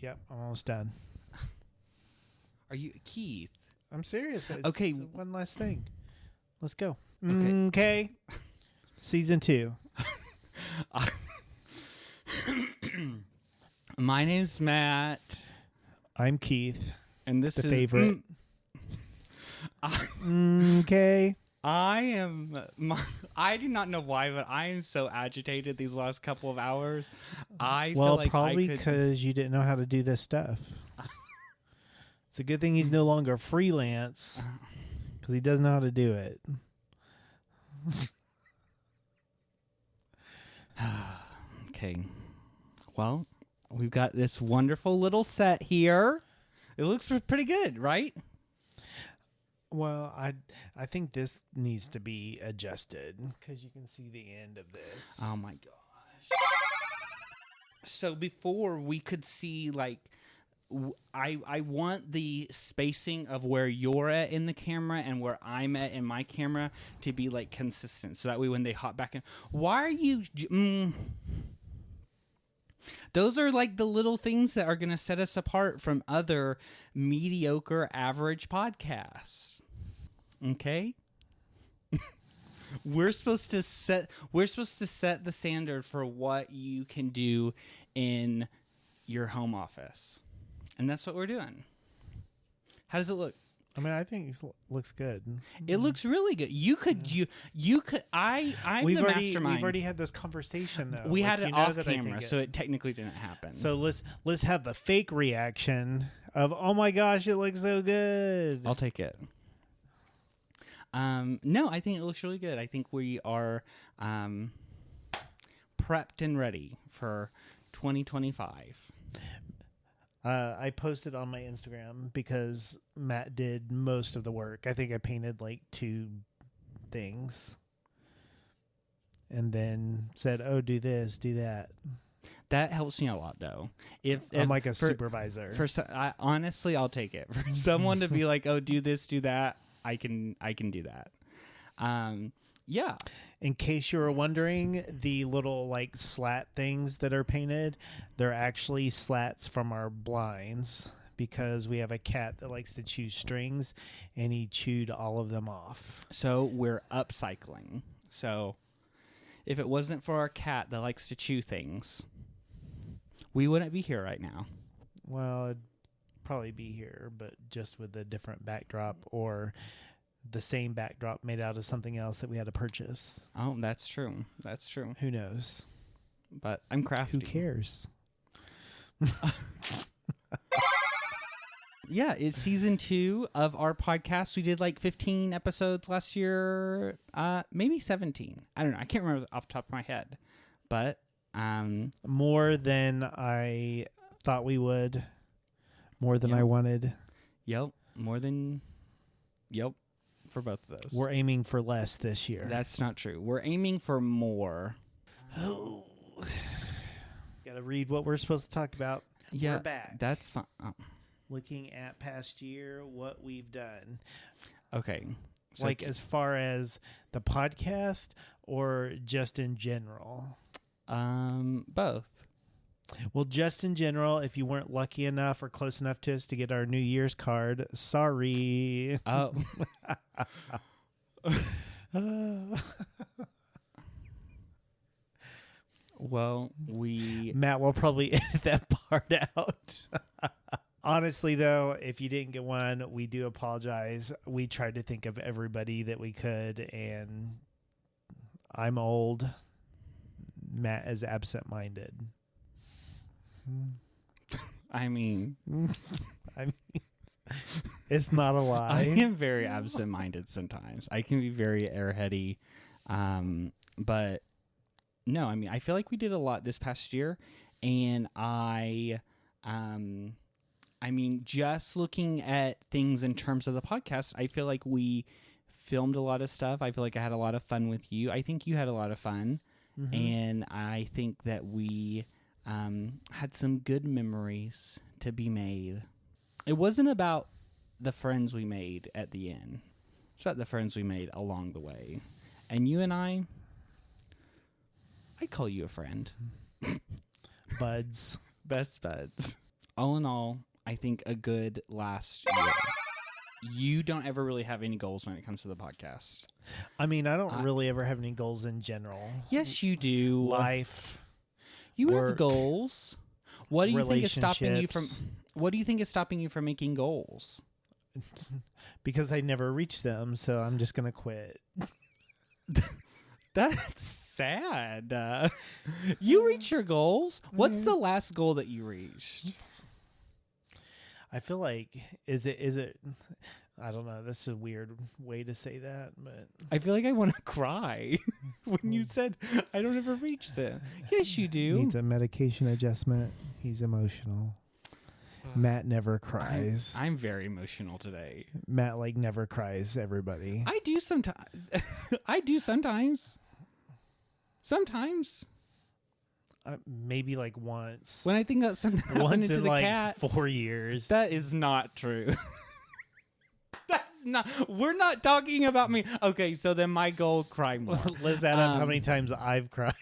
Yep, I'm almost done. Are you Keith? I'm serious. Okay. It's one last thing. Let's go. Okay. Okay. Season 2. My name's Matt, I'm Keith, and this the is favorite. Okay. I do not know why, but I am so agitated these last couple of hours. I Well, feel like probably I could. because you didn't know how to do this stuff. It's a good thing he's no longer freelance because he doesn't know how to do it. Okay. Well, we've got this wonderful little set here. It looks pretty good, right? Well, I think this needs to be adjusted because you can see the end of this. Oh my gosh. So before we could see like I want the spacing of where you're at in the camera and where I'm at in my camera to be like consistent, so that way when they hop back in, why are you? Those are like the little things that are going to set us apart from other mediocre, average podcasts. Okay. We're supposed to set the standard for what you can do in your home office. And that's what we're doing. How does it look? I mean, I think it looks good. It looks really good. You could I'm We've the already mastermind. We've already had this conversation though. We Like, had it you know off that I camera, think so it technically didn't happen. So let's have the fake reaction of, oh my gosh, it looks so good. I'll take it. No, I think it looks really good. I think we are prepped and ready for 2025. I posted on my Instagram because Matt did most of the work. I think I painted like 2 things and then said, oh, do this, do that. That helps me a lot, though. If I'm like a supervisor. Honestly, I'll take it. For someone to be like, oh, do this, do that, I can do that. Yeah. In case you were wondering, the little like slat things that are painted, they're actually slats from our blinds because we have a cat that likes to chew strings and he chewed all of them off. So we're upcycling. So if it wasn't for our cat that likes to chew things, we wouldn't be here right now. Well, it'd probably be here, but just with a different backdrop or the same backdrop made out of something else that we had to purchase. Oh, that's true. That's true. Who knows? But I'm crafty. Who cares? Yeah, it's season 2 of our podcast. We did like 15 episodes last year, maybe 17. I don't know. I can't remember off the top of my head. But more than I thought we would. More than I wanted. Yep. Yep. For both of those. We're aiming for less this year. That's not true. We're aiming for more. Oh. Gotta read what we're supposed to talk about. Yeah, we're back. That's fine. Oh. Looking at past year, what we've done. Okay. So like as far as the podcast or just in general? Both. Well, just in general, if you weren't lucky enough or close enough to us to get our New Year's card, sorry. Oh. Well, Matt will probably edit that part out. Honestly, though, if you didn't get one, we do apologize. We tried to think of everybody that we could, and I'm old. Matt is absent-minded. I mean, it's not a lie. I am very absent-minded sometimes. I can be very airheady, but no, I mean, I feel like we did a lot this past year, and I mean, just looking at things in terms of the podcast, I feel like we filmed a lot of stuff. I feel like I had a lot of fun with you. I think you had a lot of fun, and I think that we had some good memories to be made. It wasn't about the friends we made at the end. It's about the friends we made along the way. And you and I call you a friend. Buds. Best buds. all in all, I think a good last year. You don't ever really have any goals when it comes to the podcast. I mean, I don't really ever have any goals in general. Yes, you do. Life. You work, have goals. What do you think is stopping you from? relationships. What do you think is stopping you from making goals? Because I never reach them, so I'm just gonna quit. That's sad. You reach your goals. What's the last goal that you reached? I feel like is it I don't know, that's a weird way to say that, but I feel like I want to cry when you said I don't ever reach them. Yes, you do. needs a medication adjustment. He's emotional. Matt never cries. I'm very emotional today. Matt like never cries, everybody. I do sometimes. I do sometimes. Sometimes. Maybe like once. When I think about something happening Once to in the like cats. 4 years. That is not true. That's not. We're not talking about me. Okay, so then my goal, cry more. Let's add up how many times I've cried.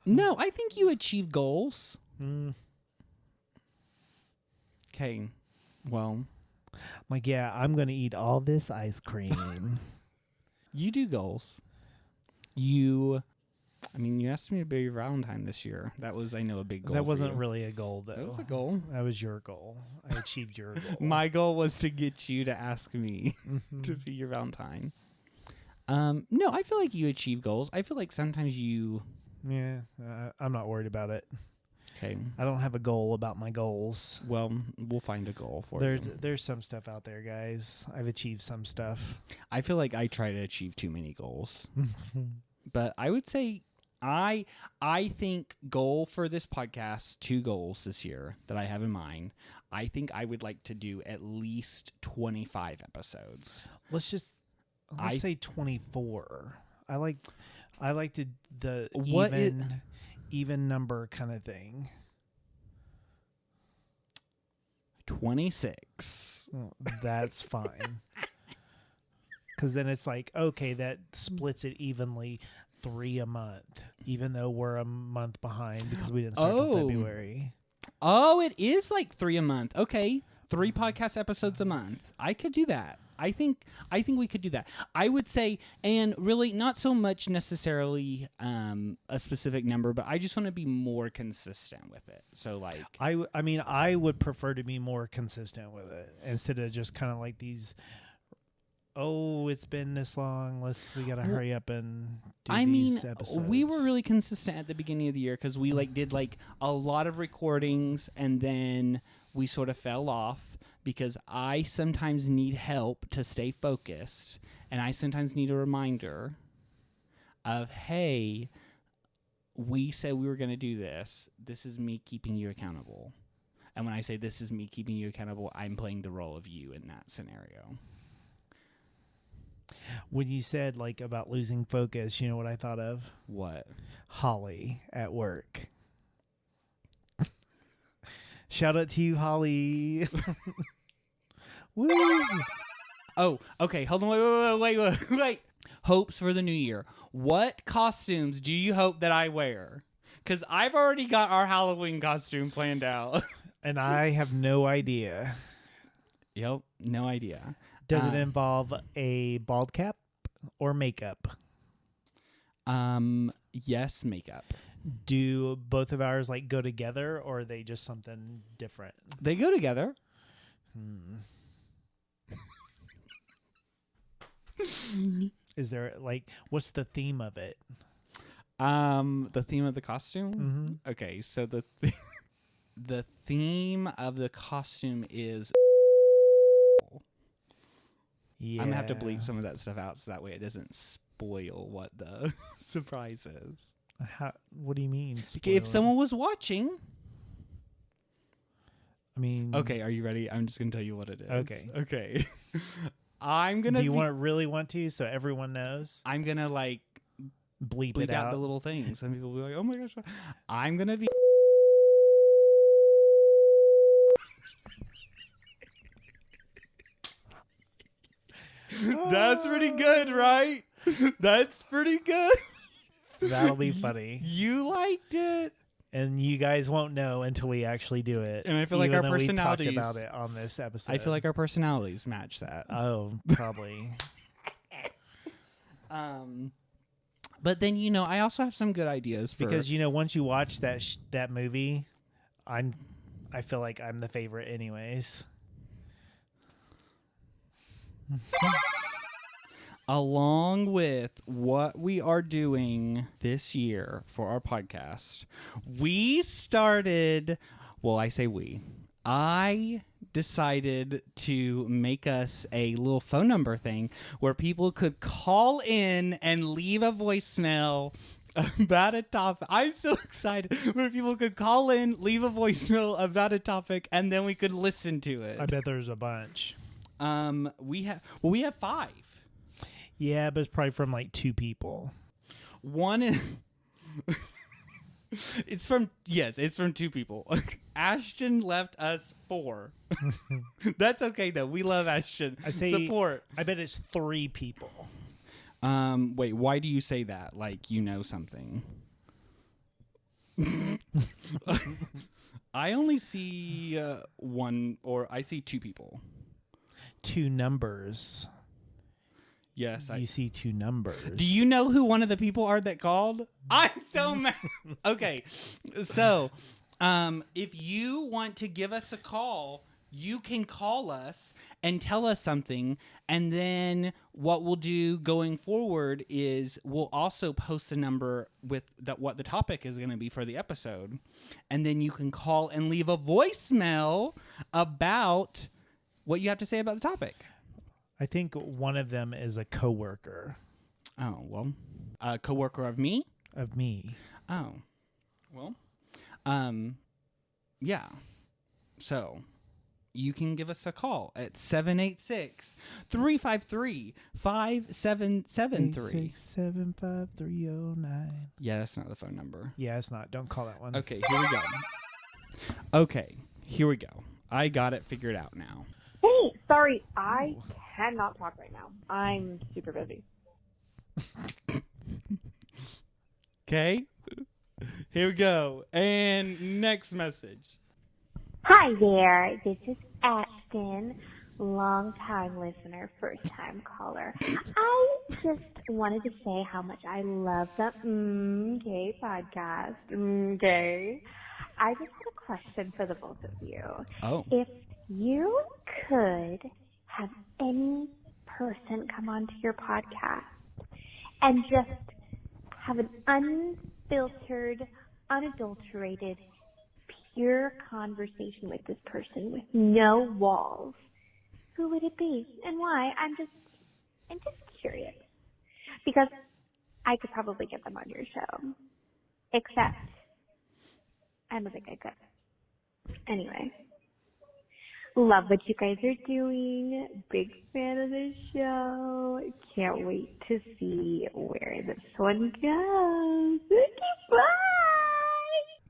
No, I think you achieve goals. Okay, well, Like, yeah, I'm gonna eat all this ice cream. you do goals. I mean, you asked me to be your Valentine this year. That was, I know, a big goal. That for wasn't you. really a goal, though. That was a goal. That was your goal. I achieved your goal. My goal was to get you to ask me to be your Valentine. No, I feel like you achieve goals. I feel like sometimes you. Yeah, I'm not worried about it. Okay. I don't have a goal about my goals. Well, we'll find a goal for you. There's some stuff out there, guys. I've achieved some stuff. I feel like I try to achieve too many goals. But I would say I think goal for this podcast, 2 goals this year that I have in mind. I think I would like to do at least 25 episodes. Let's say 24. I like the even number kind of thing. 26. Well, that's fine. Because then it's like, okay, that splits it evenly 3 a month, even though we're a month behind because we didn't start till February. Oh, it is like 3 a month. Okay. 3 podcast episodes a month. I could do that. I think we could do that. I would say, and really not so much necessarily a specific number, but I just want to be more consistent with it. So like, I mean, I would prefer to be more consistent with it instead of just kind of like these. Oh, it's been this long. We gotta hurry up and do these episodes. We were really consistent at the beginning of the year because we did a lot of recordings, and then we sort of fell off because I sometimes need help to stay focused, and I sometimes need a reminder of, hey, we said we were going to do this. This is me keeping you accountable. And when I say this is me keeping you accountable, I'm playing the role of you in that scenario. When you said about losing focus, you know what I thought of? What? Holly at work. Shout out to you, Holly. Woo! Oh, okay. Hold on. Wait. Hopes for the new year. What costumes do you hope that I wear? Because I've already got our Halloween costume planned out. And I have no idea. Yep, no idea. Does it involve a bald cap or makeup? Yes, makeup. Do both of ours go together, or are they just something different? They go together. Is there what's the theme of it? The theme of the costume? Mm-hmm. Okay, so the theme of the costume is Yeah. I'm gonna have to bleep some of that stuff out so that way it doesn't spoil what the surprise is. What do you mean? If someone was watching. I mean. Okay, are you ready? I'm just gonna tell you what it is. Okay. I'm gonna. Do you really want to, so everyone knows? I'm gonna bleep it out out. the little things. Some people will be like, "Oh my gosh!" I'm gonna be. That's pretty good, right? That's pretty good. That'll be funny. You liked it. And you guys won't know until we actually do it. And I feel like our even though personalities. we talked about it on this episode. I feel like our personalities match that. Oh, probably. But then I also have some good ideas because once you watch that movie, I feel like I'm the favorite, anyways. Along with what we are doing this year for our podcast, we started, I say we, I decided to make us a little phone number thing where people could call in and leave a voicemail about a topic. I'm so excited where people could call in, leave a voicemail about a topic, and then we could listen to it. I bet there's a bunch. We have 5. Yeah, but it's probably from like 2 people. One is it's from 2 people. Ashton left us 4. That's okay though. We love Ashton. I say support. I bet it's 3 people. Wait, why do you say that? Like something? I only see 1, or I see 2 people. 2 numbers. Yes, you see 2 numbers. Do you know who one of the people are that called? I'm so mad. Okay, so if you want to give us a call, you can call us and tell us something, and then what we'll do going forward is we'll also post a number with what the topic is going to be for the episode, and then you can call and leave a voicemail about what you have to say about the topic. I think one of them is a coworker. Oh, well, a coworker of me? Of me. Oh, well, yeah. So you can give us a call at 786-353-5773. 8675309. Yeah, that's not the phone number. Yeah, it's not. Don't call that one. Okay, here we go. I got it figured out now. Hey, sorry, I cannot talk right now. I'm super busy. Okay, here we go. And next message. Hi there, this is Ashton, long-time listener, first-time caller. I just wanted to say how much I love the MMMK podcast. Okay. I just had a question for the both of you. Oh. If you could have any person come onto your podcast and just have an unfiltered, unadulterated, pure conversation with this person with no walls, who would it be and why? I'm just curious, because I could probably get them on your show, except I don't think I could. Anyway. Love what you guys are doing. Big fan of the show. Can't wait to see where this one goes. Okay, bye.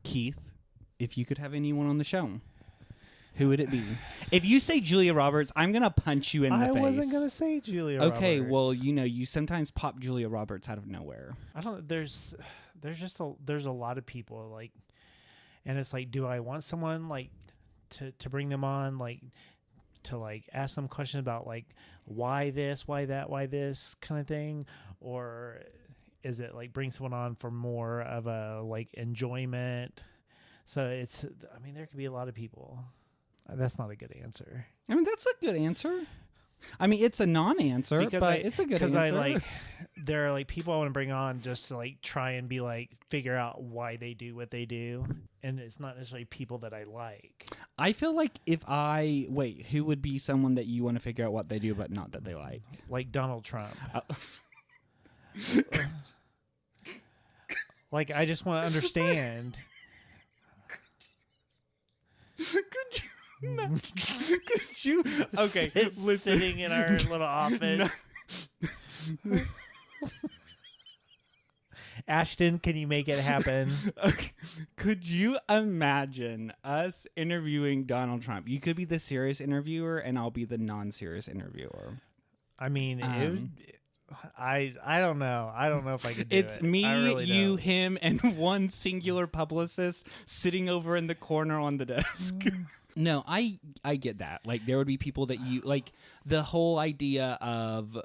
Keith, if you could have anyone on the show, who would it be? If you say Julia Roberts, I'm going to punch you in the face. I wasn't going to say Julia Roberts. Okay, well, you sometimes pop Julia Roberts out of nowhere. I don't there's a lot of people like, and it's like, do I want someone like to bring them on, like to like ask them questions about like why this, why that, why this kind of thing, or is it like bring someone on for more of a like enjoyment? So it's, I mean, there could be a lot of people. That's not a good answer. I mean, that's a good answer. I mean, it's a non-answer, but it's a good answer. Because there are like people I want to bring on just to like try and be like figure out why they do what they do, and it's not necessarily people that I like. I feel like who would be someone that you want to figure out what they do but not that they like? Like Donald Trump. Like, I just want to understand. Could you? Okay, sitting in our little office. No. Ashton, can you make it happen? Okay. Could you imagine us interviewing Donald Trump? You could be the serious interviewer, and I'll be the non-serious interviewer. I mean, I don't know. I don't know if I could do it. It's me, I really you, don't. him, and one singular publicist sitting over in the corner on the desk. No, I get that. Like, there would be people that you like. The whole idea of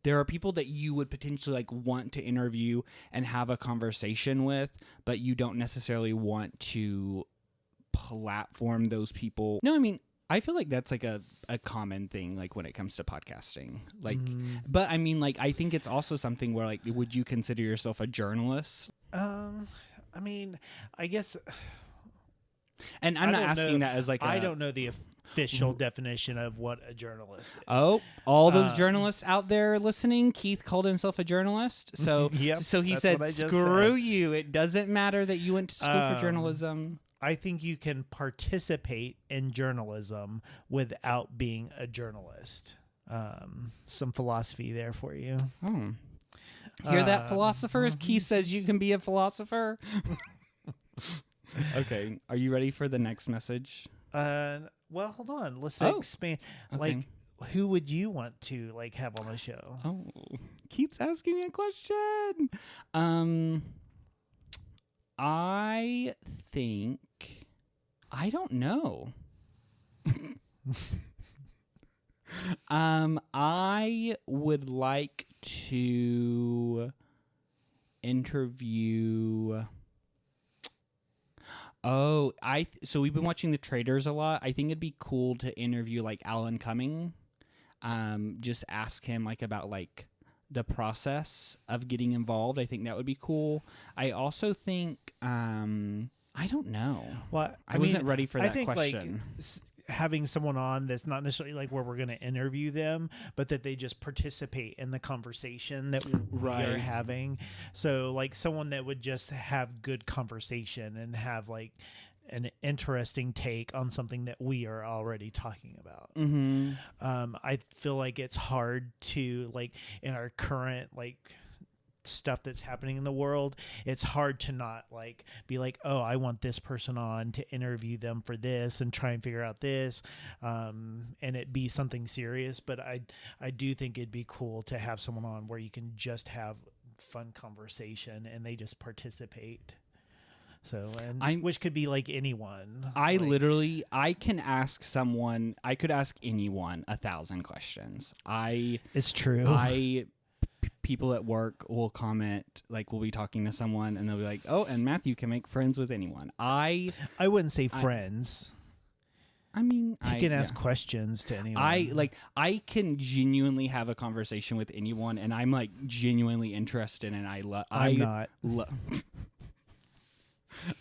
there are people that you would potentially like want to interview and have a conversation with, but you don't necessarily want to platform those people. No, I mean, I feel like that's like a common thing, like when it comes to podcasting. Like, but I mean, like, I think it's also something where, like, would you consider yourself a journalist? I mean, I guess. And I'm not asking that as like I don't know the official definition of what a journalist is. Oh, all those journalists out there listening, Keith called himself a journalist. So, Yep, so he that's said, what I just screw said. you. It doesn't matter that you went to school for journalism. I think you can participate in journalism without being a journalist. Some philosophy there for you. Oh. Hear that, philosophers? Keith says you can be a philosopher. Okay. Are you ready for the next message? Well, hold on. Let's Oh, expand. okay. Like, who would you want to like have on the show? Oh, Keith's asking me a question. I think I don't know. I would like to interview. Oh, so we've been watching The Traders a lot. I think it'd be cool to interview like Alan Cumming. Just ask him like about like the process of getting involved. I think that would be cool. I also think I don't know. Well, I wasn't ready for that I think question. Like having someone on that's not necessarily like where we're going to interview them, but that they just participate in the conversation that we are having. So like someone that would just have good conversation and have like an interesting take on something that we are already talking about. Mm-hmm. I feel like it's hard to like in our current like stuff that's happening in the world, it's hard to not like be like, oh, I want this person on to interview them for this and try and figure out this, and it be something serious. But I do think it'd be cool to have someone on where you can just have fun conversation and they just participate. So, and which could be like anyone. I can ask someone. I could ask anyone 1,000 questions. It's true. People at work will comment, like we'll be talking to someone and they'll be like, oh, and Matthew can make friends with anyone. I wouldn't say friends. I mean, he can ask questions to anyone. I can genuinely have a conversation with anyone, and I'm like genuinely interested, and I'm not.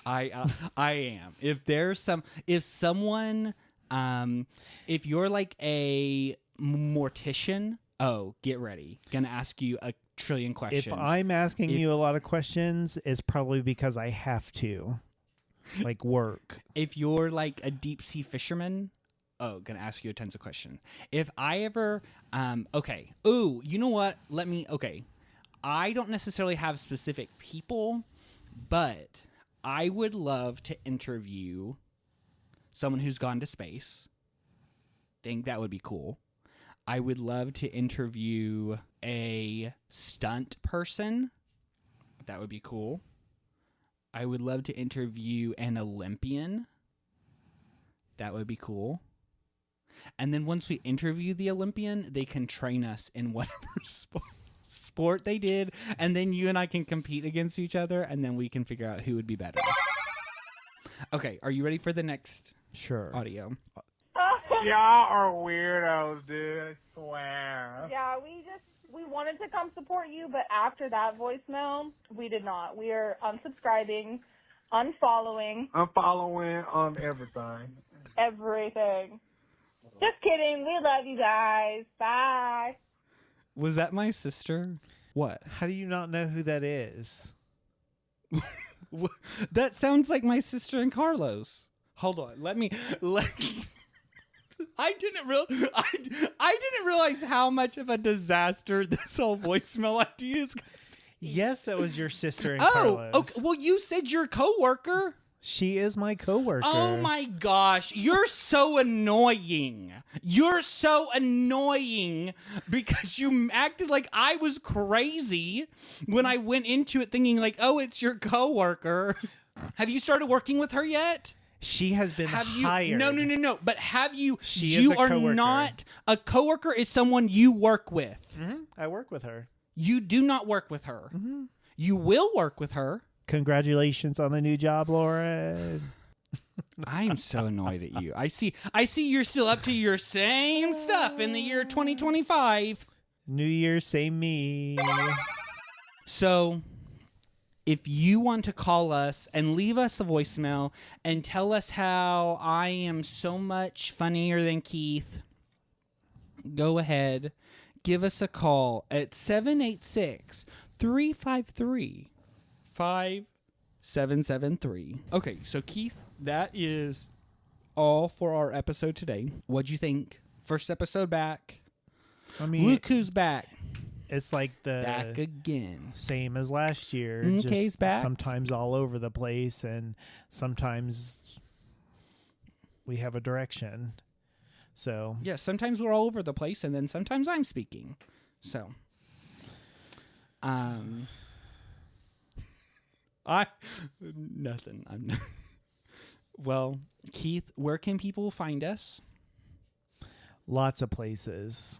I am. If someone, if you're like a mortician. Oh, get ready. Gonna ask you a trillion questions. If I'm asking you a lot of questions, it's probably because I have to. Like work. If you're like a deep sea fisherman, gonna ask you tons of questions. If I ever okay. Ooh, you know what? I don't necessarily have specific people, but I would love to interview someone who's gone to space. Think that would be cool. I would love to interview a stunt person. That would be cool. I would love to interview an Olympian. That would be cool. And then once we interview the Olympian, they can train us in whatever sport they did. And then you and I can compete against each other, and then we can figure out who would be better. Okay, are you ready for the next audio? Y'all are weirdos, dude. I swear. Yeah, we wanted to come support you, but after that voicemail, we did not. We are unsubscribing, unfollowing. I'm following on everything. Everything. Just kidding. We love you guys. Bye. Was that my sister? What? How do you not know who that is? That sounds like my sister and Carlos. Hold on. I didn't realize how much of a disaster this whole voicemail idea is. Yes, that was your sister and Carlos. Okay. Well, you said your coworker. She is my coworker. Oh my gosh, you're so annoying. You're so annoying because you acted like I was crazy when I went into it thinking like, oh, it's your coworker. Have you started working with her yet? She has been hired. No. But have you? She you is a are coworker. not a coworker. Is someone you work with. Mm-hmm. I work with her. You do not work with her. Mm-hmm. You will work with her. Congratulations on the new job, Lauren. I'm so annoyed at you. I see you're still up to your same stuff in the year 2025. New year, same me. So, if you want to call us and leave us a voicemail and tell us how I am so much funnier than Keith, go ahead. Give us a call at 786-353-5773. Okay, so Keith, that is all for our episode today. What'd you think? First episode back. I mean, Look who's back. it's like the Back again. same as last year. MK's just back. Sometimes all over the place, and sometimes we have a direction. So Yeah, sometimes we're all over the place, and then sometimes I'm speaking. So, nothing. Well, Keith, where can people find us? lots of places.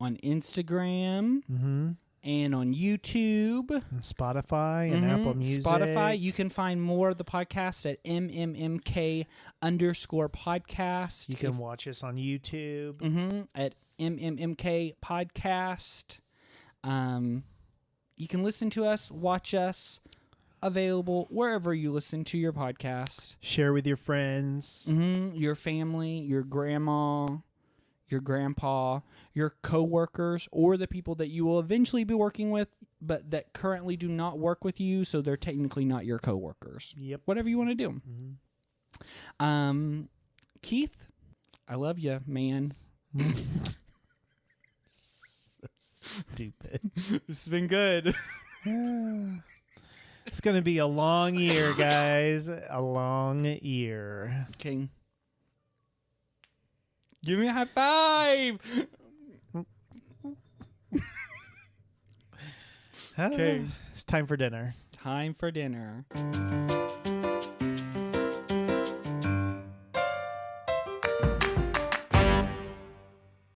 On Instagram Mm-hmm. and on YouTube. Spotify and Apple Music. Spotify. You can find more of the podcast at MMMK_podcast. You can watch us on YouTube. At MMMK podcast. You can listen to us, watch us, available wherever you listen to your podcast. Share with your friends. Your family, your grandma, your grandpa, your coworkers, or the people that you will eventually be working with, but that currently do not work with you, so they're technically not your coworkers. Yep. Whatever you want to do. Keith, I love you, man. Stupid. It's been good. It's going to be a long year, guys. A long year. King. Give me a high five. Okay. It's time for dinner. Time for dinner.